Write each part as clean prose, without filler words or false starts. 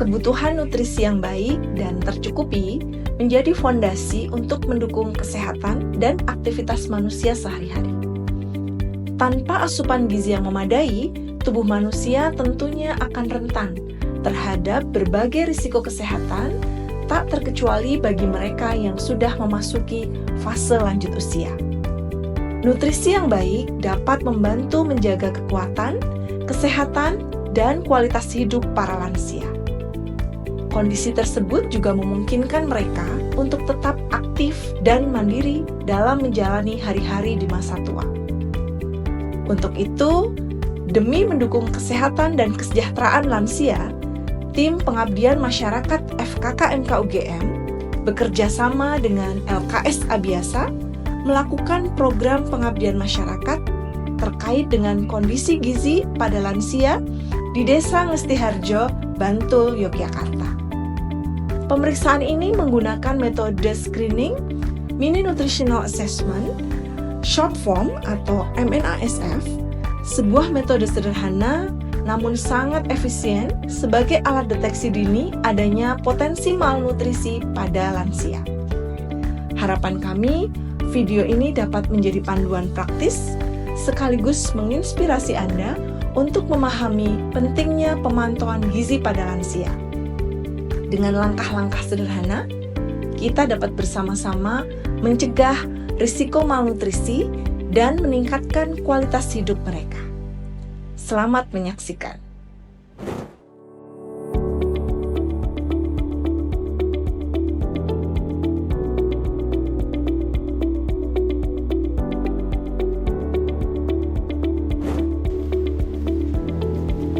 Kebutuhan nutrisi yang baik dan tercukupi menjadi fondasi untuk mendukung kesehatan dan aktivitas manusia sehari-hari. Tanpa asupan gizi yang memadai, tubuh manusia tentunya akan rentan terhadap berbagai risiko kesehatan, tak terkecuali bagi mereka yang sudah memasuki fase lanjut usia. Nutrisi yang baik dapat membantu menjaga kekuatan, kesehatan, dan kualitas hidup para lansia. Kondisi tersebut juga memungkinkan mereka untuk tetap aktif dan mandiri dalam menjalani hari-hari di masa tua. Untuk itu, demi mendukung kesehatan dan kesejahteraan lansia, tim Pengabdian Masyarakat FKKMK UGM bekerja sama dengan LKS Abiasa melakukan program pengabdian masyarakat terkait dengan kondisi gizi pada lansia di Desa Ngestiharjo, Bantul, Yogyakarta. Pemeriksaan ini menggunakan metode screening, mini nutritional assessment, short form atau MNASF, sebuah metode sederhana namun sangat efisien sebagai alat deteksi dini adanya potensi malnutrisi pada lansia. Harapan kami, video ini dapat menjadi panduan praktis sekaligus menginspirasi Anda untuk memahami pentingnya pemantauan gizi pada lansia. Dengan langkah-langkah sederhana, kita dapat bersama-sama mencegah risiko malnutrisi dan meningkatkan kualitas hidup mereka. Selamat menyaksikan.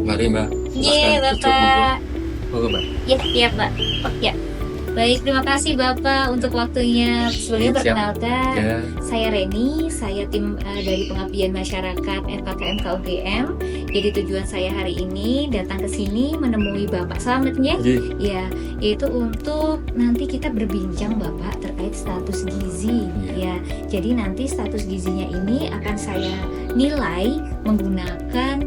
Mari Mbak. Iya Bapak. Monggo Mbak. Ya Pak. Ya. Baik, terima kasih Bapak untuk waktunya. Sebelumnya perkenalkan, saya Reni, saya tim dari Pengabdian Masyarakat FKKMK UGM. Jadi tujuan saya hari ini datang ke sini menemui Bapak. Selamat ya. Ya, yaitu untuk nanti kita berbincang Bapak terkait status gizi. Ya, jadi nanti status gizinya ini akan saya nilai menggunakan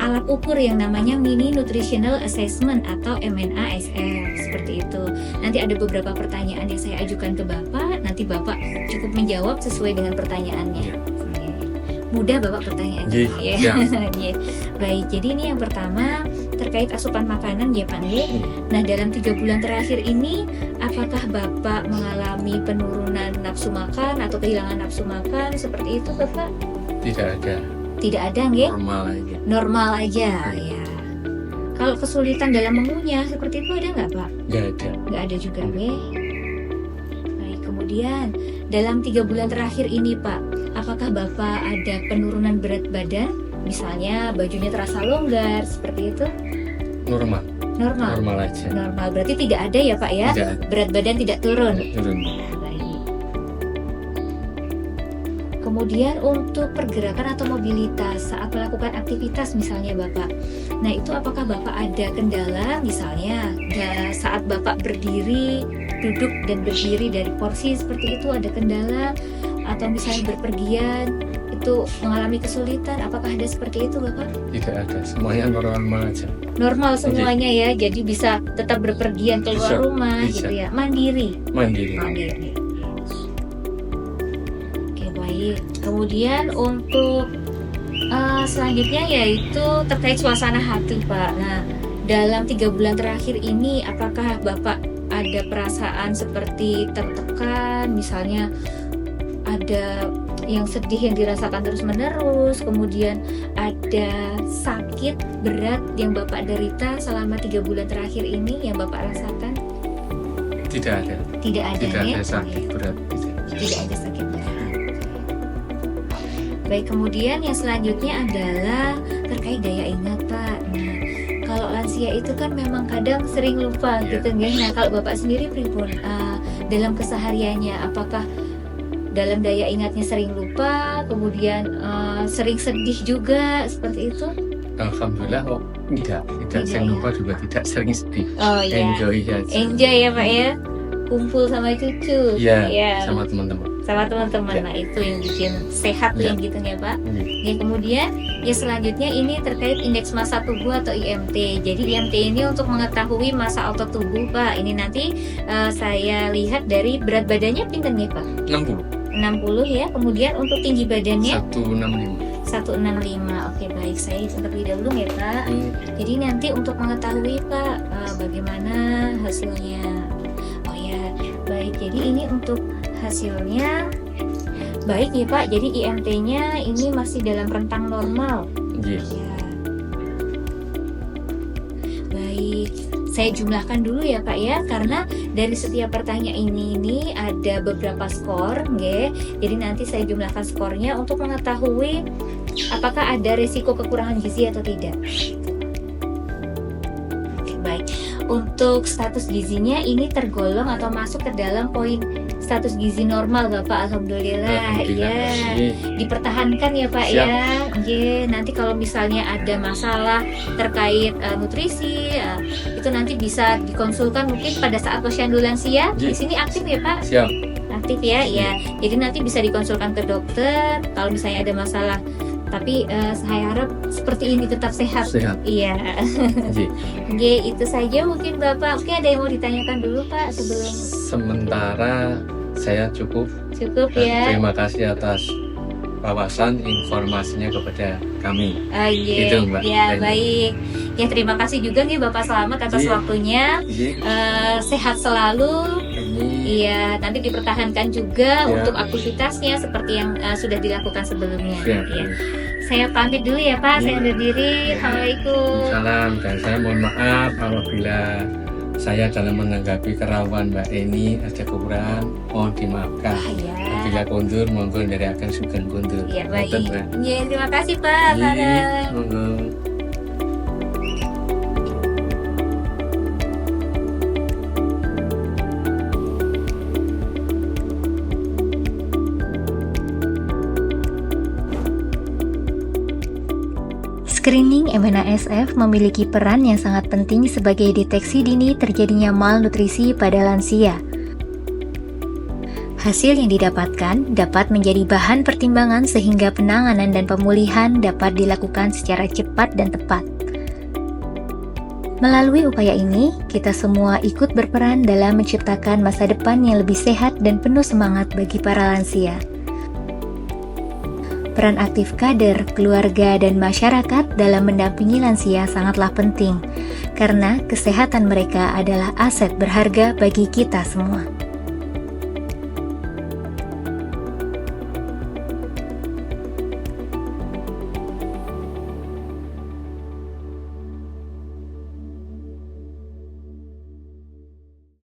alat ukur yang namanya Mini Nutritional Assessment atau MNASF, seperti itu. Nanti ada beberapa pertanyaan yang saya ajukan ke Bapak, nanti Bapak cukup menjawab sesuai dengan pertanyaannya. Mudah Bapak pertanyaannya. Ya. Baik, jadi ini yang pertama terkait asupan makanan ya Pak. Nah, dalam 3 bulan terakhir ini apakah Bapak mengalami penurunan nafsu makan atau kehilangan nafsu makan seperti itu Bapak? Tidak ada nggih? Normal aja ya. Kalau kesulitan dalam mengunyah seperti itu ada nggak Pak? Nggak ada juga nggih. Baik, kemudian dalam 3 bulan terakhir ini Pak, apakah Bapak ada penurunan berat badan? Misalnya bajunya terasa longgar seperti itu? Normal aja. Normal, berarti tidak ada ya Pak ya? Berat badan tidak turun? Turun. Kemudian untuk pergerakan atau mobilitas saat melakukan aktivitas misalnya Bapak. Nah itu apakah Bapak ada kendala misalnya saat Bapak berdiri, duduk dan berdiri dari porsi seperti itu ada kendala, atau misalnya berpergian itu mengalami kesulitan, apakah ada seperti itu Bapak? Tidak ada, semuanya normal aja. Normal semuanya ya, jadi bisa tetap berpergian keluar rumah gitu ya, mandiri. Kemudian untuk selanjutnya yaitu terkait suasana hati Pak. Nah, dalam 3 bulan terakhir ini apakah Bapak ada perasaan seperti tertekan, misalnya ada yang sedih yang dirasakan terus-menerus, kemudian ada sakit berat yang Bapak derita selama 3 bulan terakhir ini yang Bapak rasakan? Tidak ada. Tidak ada sakit berat. Tidak ada sakit berat. Baik, kemudian yang selanjutnya adalah terkait daya ingat Pak. Nah, kalau lansia itu kan memang kadang sering lupa gitu ya. Nah, kalau Bapak sendiri pripun dalam kesehariannya, apakah dalam daya ingatnya sering lupa, kemudian sering sedih juga seperti itu? Alhamdulillah kok tidak Tidak, saya ya. lupa juga tidak sering sedih. Oh ya, Enjoy saja. enjoy ya Pak ya, kumpul sama cucu, Iya, ya, sama teman-teman. sama teman-teman. Ya. Nah itu yang bikin sehat Ya. yang gitu ya Pak. Iya. Ya, kemudian ya selanjutnya ini terkait indeks massa tubuh atau IMT. Jadi IMT ini untuk mengetahui massa otot tubuh Pak. Ini nanti saya lihat dari berat badannya pinten ya Pak? 60 60 ya. Kemudian untuk tinggi badannya 165. 165. Oke baik, saya hitung terlebih dahulu ya Pak. Jadi nanti untuk mengetahui Pak bagaimana hasilnya. Oh ya baik, jadi ini untuk hasilnya baik ya Pak. Jadi IMT-nya ini masih dalam rentang normal. Iya. Ya. Baik, saya jumlahkan dulu ya Pak ya, karena dari setiap pertanyaan ini ada beberapa skor, nggih. Jadi nanti saya jumlahkan skornya untuk mengetahui apakah ada risiko kekurangan gizi atau tidak. Oke, baik. Untuk status gizinya ini tergolong atau masuk ke dalam poin status gizi normal Bapak. Alhamdulillah. Alhamdulillah, Ya. iya. Dipertahankan ya Pak. Siap. Ya. Ye, nanti kalau misalnya ada masalah terkait nutrisi, itu nanti bisa dikonsulkan mungkin pada saat posyandu lansia. Di Iya. sini aktif ya Pak? Siap. Aktif ya. Ya. Jadi nanti bisa dikonsulkan ke dokter kalau misalnya ada masalah. Tapi saya harap seperti ini tetap sehat. Sehat. Iya. Iya. Oke, itu saja mungkin Bapak. Oke, ada yang mau ditanyakan dulu Pak sebelum Sementara saya cukup. cukup Dan ya? terima kasih atas wawasan informasinya kepada kami. Iya, Gitu, Mbak. ya Baik. baik. Ya terima kasih juga nih Bapak Selamat atas Iya. waktunya. Sehat selalu. Ini Iya, nanti dipertahankan juga Ya. untuk aktivitasnya seperti yang sudah dilakukan sebelumnya. siap. Ya. Saya pamit dulu ya Pak. Saya undur diri. Assalamualaikum. Salam, dan saya mohon maaf apabila saya dalam menanggapi kerawan Mbak Eni ada kekurangan, mohon dimaafkan. Ya. Bila kondur, monggo dari akan sugan kondur. Ya Ngoten, baik. Mbak. Ya, terima kasih Pak. Iya, Sarah. monggo. Screening MNASF memiliki peran yang sangat penting sebagai deteksi dini terjadinya malnutrisi pada lansia. Hasil yang didapatkan dapat menjadi bahan pertimbangan sehingga penanganan dan pemulihan dapat dilakukan secara cepat dan tepat. Melalui upaya ini, kita semua ikut berperan dalam menciptakan masa depan yang lebih sehat dan penuh semangat bagi para lansia. Peran aktif kader, keluarga, dan masyarakat dalam mendampingi lansia sangatlah penting, karena kesehatan mereka adalah aset berharga bagi kita semua.